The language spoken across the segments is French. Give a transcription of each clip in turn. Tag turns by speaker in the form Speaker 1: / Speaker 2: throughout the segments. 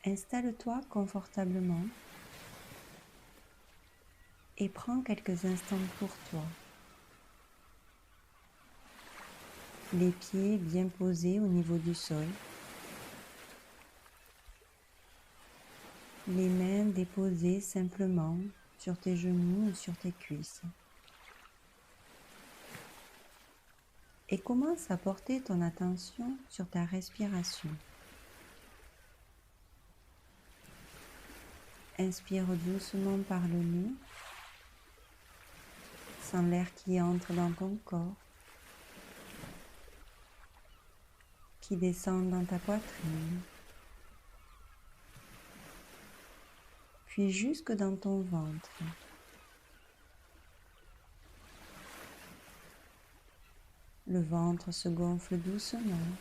Speaker 1: Installe-toi confortablement et prends quelques instants pour toi. Les pieds bien posés au niveau du sol. Les mains déposées simplement sur tes genoux ou sur tes cuisses. Et commence à porter ton attention sur ta respiration. Inspire doucement par le nez, sens l'air qui entre dans ton corps, qui descend dans ta poitrine, puis jusque dans ton ventre. Le ventre se gonfle doucement,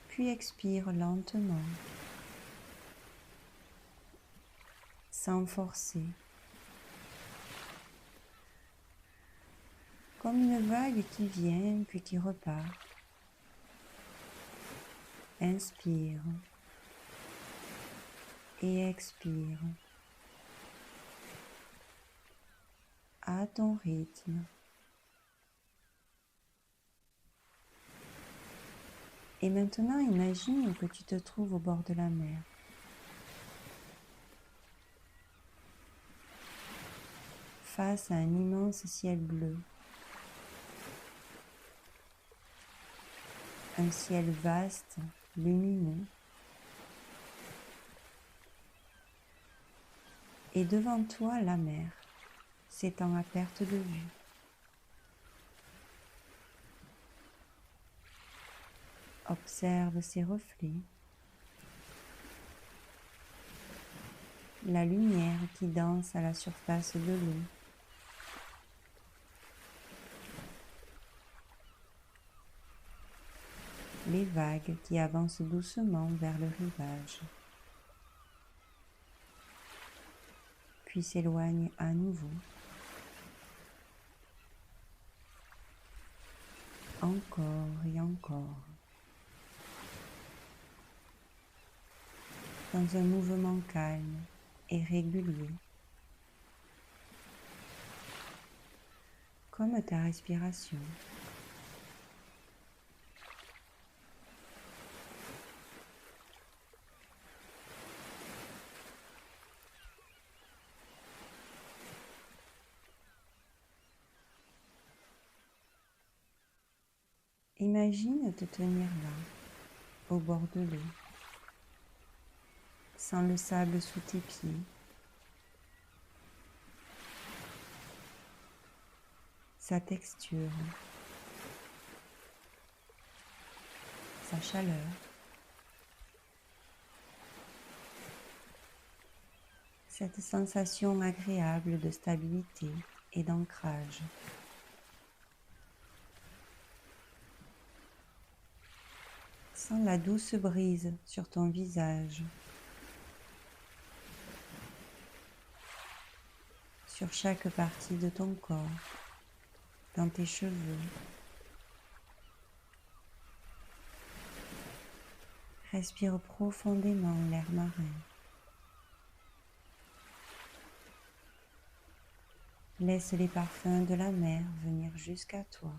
Speaker 1: puis expire lentement, sans forcer, comme une vague qui vient puis qui repart. Inspire et expire à ton rythme. Et maintenant, imagine que tu te trouves au bord de la mer. Face à un immense ciel bleu. Un ciel vaste, lumineux. Et devant toi, la mer, s'étend à perte de vue. Observe ses reflets. La lumière qui danse à la surface de l'eau. Les vagues qui avancent doucement vers le rivage, puis s'éloignent à nouveau. Encore et encore. Dans un mouvement calme et régulier. Comme ta respiration. Imagine te tenir là, au bord de l'eau, sans le sable sous tes pieds, sa texture, sa chaleur, cette sensation agréable de stabilité et d'ancrage. Sens la douce brise sur ton visage, sur chaque partie de ton corps, dans tes cheveux. Respire profondément l'air marin. Laisse les parfums de la mer venir jusqu'à toi.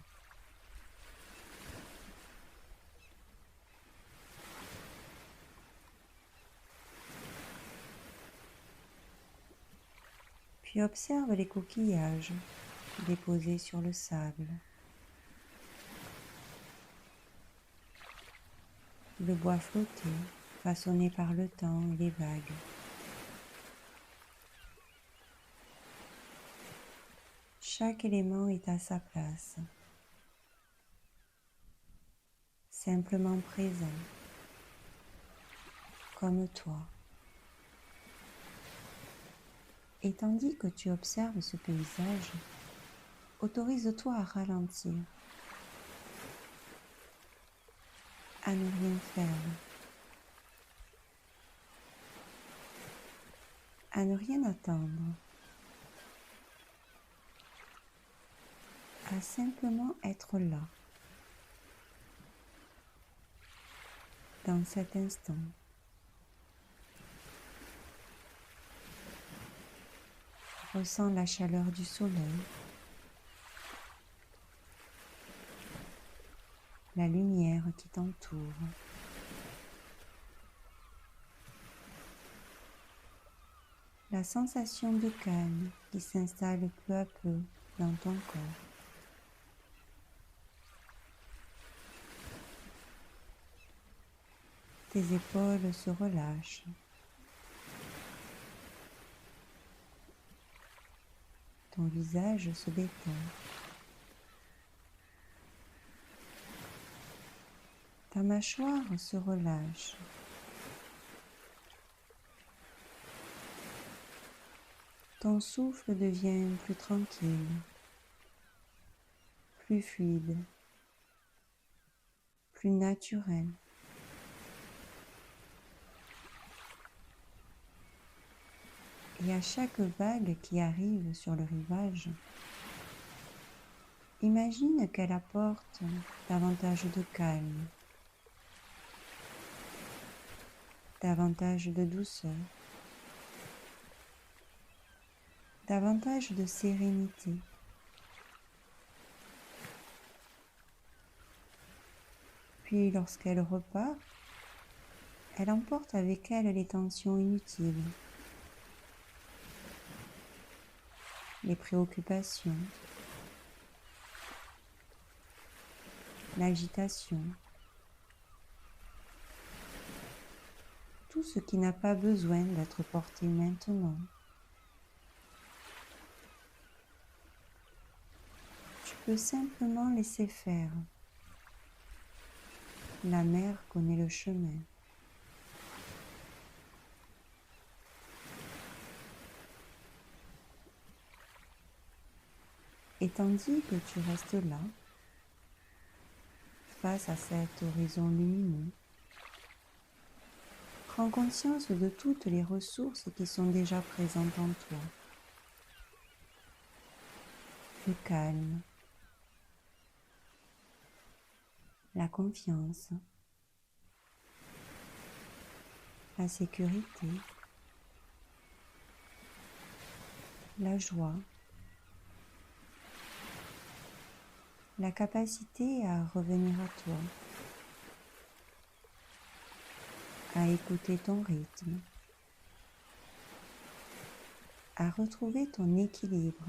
Speaker 1: Puis observe les coquillages déposés sur le sable. Le bois flotté, façonné par le temps et les vagues. Chaque élément est à sa place, simplement présent, comme toi. Et tandis que tu observes ce paysage, autorise-toi à ralentir, à ne rien faire, à ne rien attendre, à simplement être là, dans cet instant. Ressens la chaleur du soleil, la lumière qui t'entoure. La sensation de calme qui s'installe peu à peu dans ton corps. Tes épaules se relâchent. Ton visage se détend. Ta mâchoire se relâche. Ton souffle devient plus tranquille, plus fluide, plus naturel. Et à chaque vague qui arrive sur le rivage, imagine qu'elle apporte davantage de calme, davantage de douceur, davantage de sérénité. Puis lorsqu'elle repart, elle emporte avec elle les tensions inutiles, les préoccupations, l'agitation, tout ce qui n'a pas besoin d'être porté maintenant. Tu peux simplement laisser faire. La mer connaît le chemin. Et tandis que tu restes là, face à cet horizon lumineux, prends conscience de toutes les ressources qui sont déjà présentes en toi. Le calme, la confiance, la sécurité, la joie, la capacité à revenir à toi, à écouter ton rythme, à retrouver ton équilibre,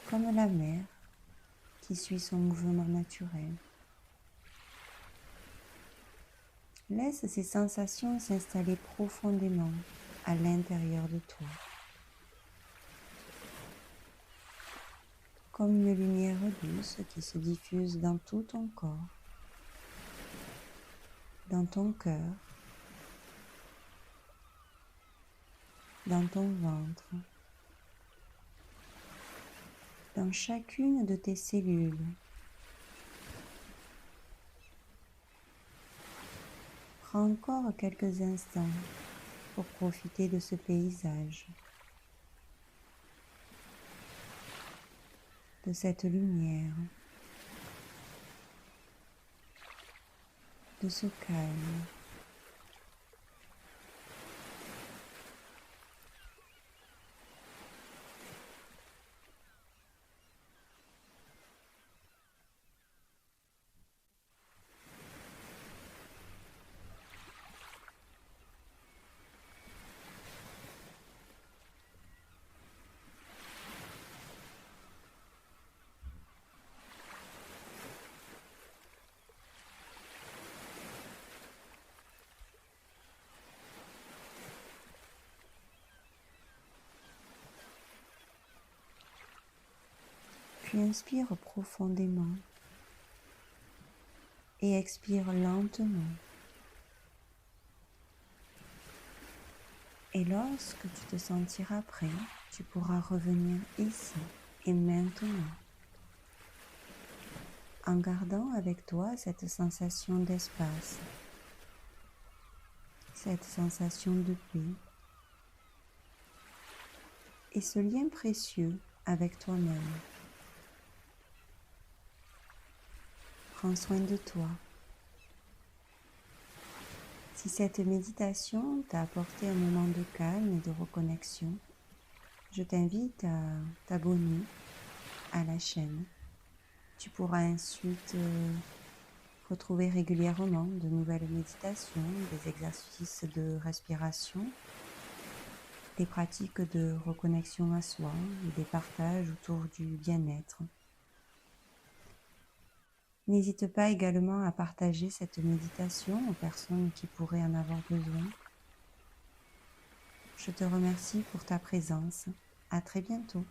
Speaker 1: comme la mer qui suit son mouvement naturel. Laisse ces sensations s'installer profondément à l'intérieur de toi, comme une lumière douce qui se diffuse dans tout ton corps, dans ton cœur, dans ton ventre, dans chacune de tes cellules. Prends encore quelques instants pour profiter de ce paysage, de cette lumière, de ce calme. Puis inspire profondément et expire lentement. Et lorsque tu te sentiras prêt, tu pourras revenir ici et maintenant, en gardant avec toi cette sensation d'espace, cette sensation de paix et ce lien précieux avec toi-même. prends soin de toi. Si cette méditation t'a apporté un moment de calme et de reconnexion, je t'invite à t'abonner à la chaîne. Tu pourras ensuite retrouver régulièrement de nouvelles méditations, des exercices de respiration, des pratiques de reconnexion à soi et des partages autour du bien-être. N'hésite pas également à partager cette méditation aux personnes qui pourraient en avoir besoin. Je te remercie pour ta présence. À très bientôt.